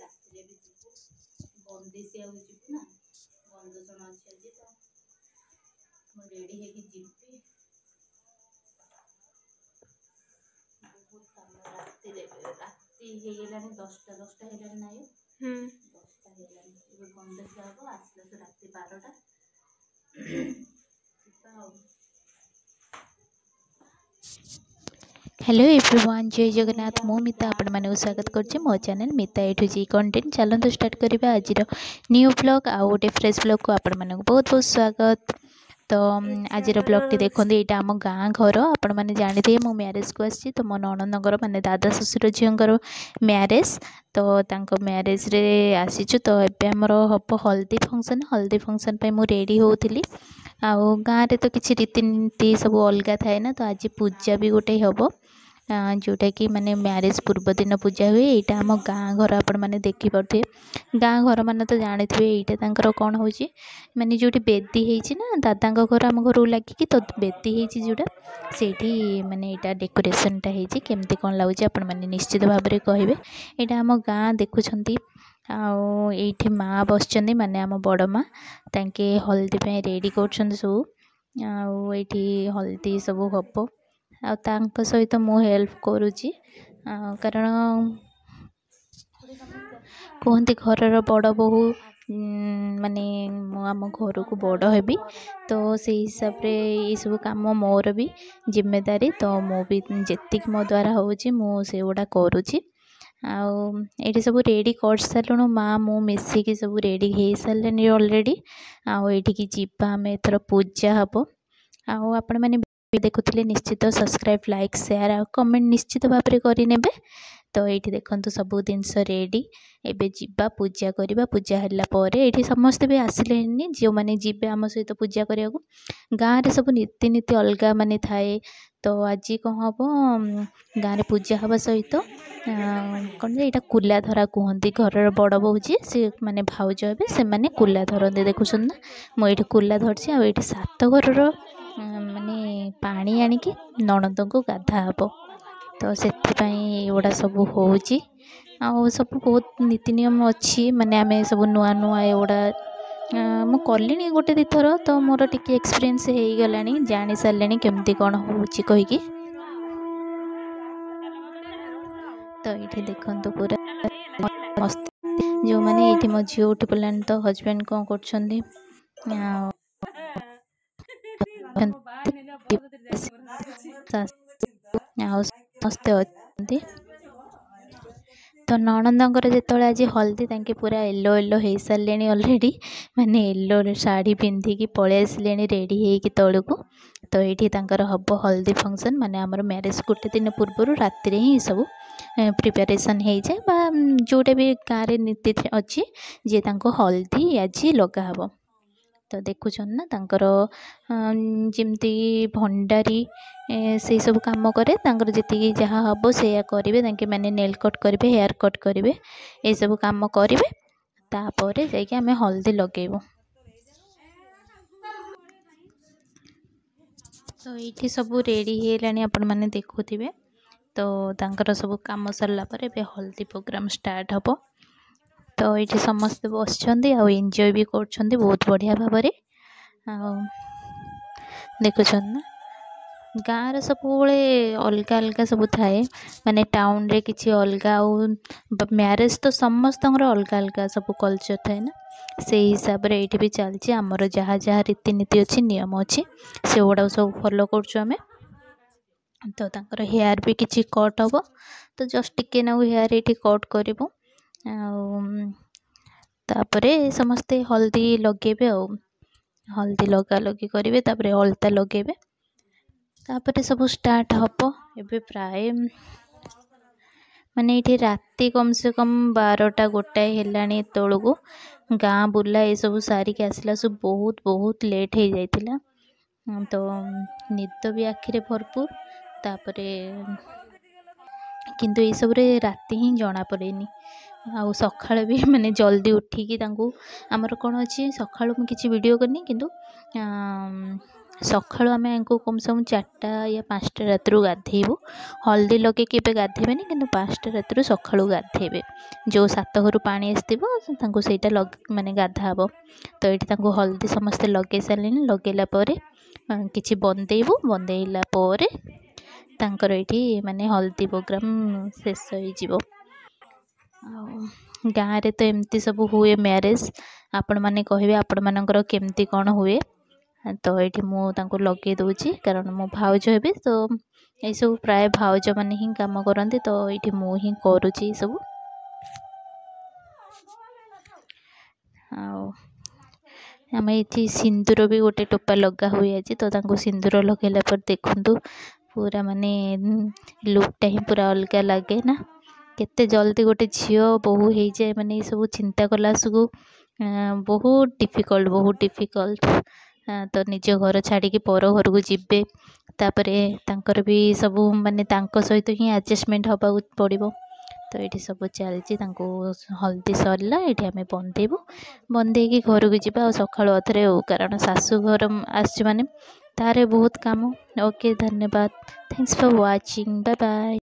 ରାତିରେ ବି ଯିବୁ ବନ୍ଦିଶିଆକୁ ଯିବୁ ନା ବନ୍ଦେଷଣ ଅଛି ଆଜି ତ ମୁଁ ରେଡ଼ି ହେଇକି ଯିବି। ବହୁତ କାମ ରାତିରେ ରାତି ହେଇଗଲାଣି 10ଟା ହେଇଗଲାଣି ନାଇଁ 10ଟା ହେଇଗଲାଣି ଏବେ ବନ୍ଦେଷ ହବ ଆସିଲା ତ ରାତି 12ଟା ଯିବା ଆଉ। हेलो एवरीवन जय जगन्नाथ मु मिता आपण मानक स्वागत करछि मो चैनल मिता ए टू जी कंटेंट चलंतु स्टार्ट करबा आज न्यू ब्लॉग आ गोटे फ्रेश ब्लॉग को आपण मानक बहुत बहुत स्वागत। तो आज ब्लॉग टी देखते यहाँ आम गाँ घर आपण मैंने जानते मो मैरेज को आसी तो मो ननंदर माने दादा शशुर झीर मैरेज तो तांको मैरेज रे आसीचु तो एबे हमर हम हल्दी फंक्शन पे मु रेडी होउथिली आ गाँव रे तो किसी रीतिनीति सब अलग थाए ना तो आज पूजा भी गोटे हम जोटा कि माने मैरेज पूर्व दिन पूजा हुए यहाँ आम गाँ घर आपण मैंने देखिपे गाँ घर मान तो जानते यहाँ तांकर कौन हो माने जो बेदी होती ना दादा घर आम घर लगिकी तो बेदी होती जोटा से माने यहाँ डेकोरेशनटा होती केमती कौन लगुच आपण मैंने निश्चित भाव में कहे यहाँ आम गाँ देखुं आठी माँ बस माने आम बड़ माँ तांके हल्दी पे रेडी कर सब आठी हल्दी सब हम आ सहित मु हेल्प करुँची कारण कहते घर बड़ बोहू माने आम घर को बड़ हेबी तो से हिसाब रे ये सब काम मोर भी जिम्मेदारी तो मु भी जेतिक मो द्वारा होउची मु से गुडा करुँची आउ सब रेडी कर सारूँ माँ मु मिसिकी सब रेडी हो सारे ऑलरेडी आठी जीवा आम एथर पूजा हम आपण मैंने देखुले निश्चित सब्सक्राइब लाइक शेयर आ कमेंट निश्चित भाव में करें तो ये देखो सब जिनस रेडी एबे जीवा पूजा करवा पूजा है समस्ते भी आसिले जो मैंने जीवे आम सहित पूजा करने को गाँव में सब रीतिनीति अलग माने थाए तो आज कौन हम गाँव में पूजा हवा सहित कौन यहाँ कुला धरा कहती घर बड़ बोहू जी सी मैंने भाउज हे से मैंने कुला धरती देखुं ना मुझे कुला धरसी आठ सात घर माने पानी आनिकी नणंद को गाधा हम तो से एगुड़ा सब हो सब बहुत नीति नियम अच्छी माने आमे सब नुआ नुआ एगुड़ा मु कली गोटे दी थर तो मोर टिके एक्सपीरियंस हो गला जानी सारे केमती कौन हो कहीकि तो ये देखो पूरा मस्त जो मैंने ये मो झी उठी पड़ानी तो हजबैंड कौन कर समस्ते अच्छे तो नणंदर जो आज हल्दी तांके पूरा येलो येलो हो सारे ऑलरेडी माने येलो शाढ़ी पिंधिकी पलि आसिले रेडी होगी तौक तो ये हम हल्दी फंक्शन माने आमर मैरेज गोटे दिन पूर्व राति ही सब प्रिपेरेसन हो जाए जोटा भी गाँव में नीति अच्छी जी हल्दी आज लगा हम तो देखुन ना तांकर जमती भंडारी से सब काम करे जी जहाँ हम से करेंगे मैंने नेल कट करेंगे हेयर कट करेंगे ये सब काम करेंगे तापर जाके आम हल्दी लगेबू तो ये सब रेडी है आपण मैंने देखुवे तो तांकर सब काम सरला पर एबे हल्दी प्रोग्राम स्टार्ट हम तो ये समस्ते बस एंजॉय भी कर बहुत बढ़िया भाव देखुन ना गाँव सब अलग अलग सब थाए माने टाउन रे किसी अलग मैरेज तो समस्त अलग अलग सब कल्चर थाए ना से हिसाब रे ये भी चलती आमर जहाँ जहाँ रीतिनीति अच्छी नियम अच्छी से गुड़ा सब फॉलो करें तो तांकर हेयर भी किसी कट हम तो जस्ट टिके ना हेयर ये कट करूँ तापरे समस्ते हल्दी लगेबे हल्दी लगा लगी करेंगे तापरे अलता लगेबे तापरे सब स्टार्ट हम एबे प्राय माने ये राति कम से कम 12टा गोटाए हेलानी तौक गाँ बुला ये सब सारिक आसला सब बहुत बहुत लेट हो जाइतिला तो निद भी आखिरे भरपूर तापरे किंतु ये सब रे राति ही जना पड़ेनी आउ सकाळ भी माने जल्दी उठिकी आमर कौन अच्छी सकाळू मुझे किसी वीडियो करनी किंतु ସକାଳୁ ଆମେ ୟାଙ୍କୁ କମ୍ ସେ କମ୍ 4ଟା ୟା 5ଟା ରାତିରୁ ଗାଧେଇବୁ। ହଳଦୀ ଲଗେଇକି ଏବେ ଗାଧେଇବେନି, କିନ୍ତୁ 5ଟା ରାତିରୁ ସକାଳୁ ଗାଧେଇବେ। ଯେଉଁ 7 ଘରୁ ପାଣି ଆସିଥିବ ତାଙ୍କୁ ସେଇଟା ମାନେ ଗାଧା ହେବ। ତ ଏଇଠି ତାଙ୍କୁ ହଳଦୀ ସମସ୍ତେ ଲଗେଇ ସାରିଲେଣି। ଲଗେଇଲା ପରେ କିଛି ବନ୍ଦେଇବୁ, ବନ୍ଦେଇଲା ପରେ ତାଙ୍କର ଏଇଠି ମାନେ ହଳଦୀ ପ୍ରୋଗ୍ରାମ୍ ଶେଷ ହେଇଯିବ। ଆଉ ଗାଁରେ ତ ଏମିତି ସବୁ ହୁଏ ମ୍ୟାରେଜ୍। ଆପଣମାନେ କହିବେ ଆପଣମାନଙ୍କର କେମିତି କ'ଣ ହୁଏ। ତ ଏଇଠି ମୁଁ ତାଙ୍କୁ ଲଗେଇ ଦେଉଛି, କାରଣ ମୁଁ ଭାଉଜ ହେବି। ତ ଏଇସବୁ ପ୍ରାୟ ଭାଉଜମାନେ ହିଁ କାମ କରନ୍ତି, ତ ଏଇଠି ମୁଁ ହିଁ କରୁଛି ସବୁ। ଆଉ ଆମେ ଏଇଠି ସିନ୍ଦୁର ବି ଗୋଟେ ଟୋପା ଲଗା ହୁଏ ଆଜି। ତ ତାଙ୍କୁ ସିନ୍ଦୁର ଲଗାଇଲା ପରେ ଦେଖନ୍ତୁ ପୁରା ମାନେ ଲୁକ୍ଟା ହିଁ ପୁରା ଅଲଗା ଲାଗେ ନା। କେତେ ଜଲ୍ଦି ଗୋଟେ ଝିଅ ବୋହୂ ହେଇଯାଏ, ମାନେ ଏସବୁ ଚିନ୍ତା କଲାସକୁ ବହୁତ ଡିଫିକଲ୍ଟ। ତ ନିଜ ଘର ଛାଡ଼ିକି ପର ଘରକୁ ଯିବେ, ତାପରେ ତାଙ୍କର ବି ସବୁ ମାନେ ତାଙ୍କ ସହିତ ହିଁ ଆଡ଼ଜଷ୍ଟମେଣ୍ଟ ହେବାକୁ ପଡ଼ିବ। ତ ଏଇଠି ସବୁ ଚାଲିଛି। ତାଙ୍କୁ ହଳଦୀ ସରିଲା, ଏଇଠି ଆମେ ବନ୍ଦେଇବୁ, ବନ୍ଦେଇକି ଘରକୁ ଯିବା ଆଉ ସକାଳୁ ଅଥରେ ଆଉ, କାରଣ ଶାଶୁଘର ଆସିଛୁ ମାନେ ତାର ବହୁତ କାମ। ଓକେ, ଧନ୍ୟବାଦ। Thanks for watching, bye bye.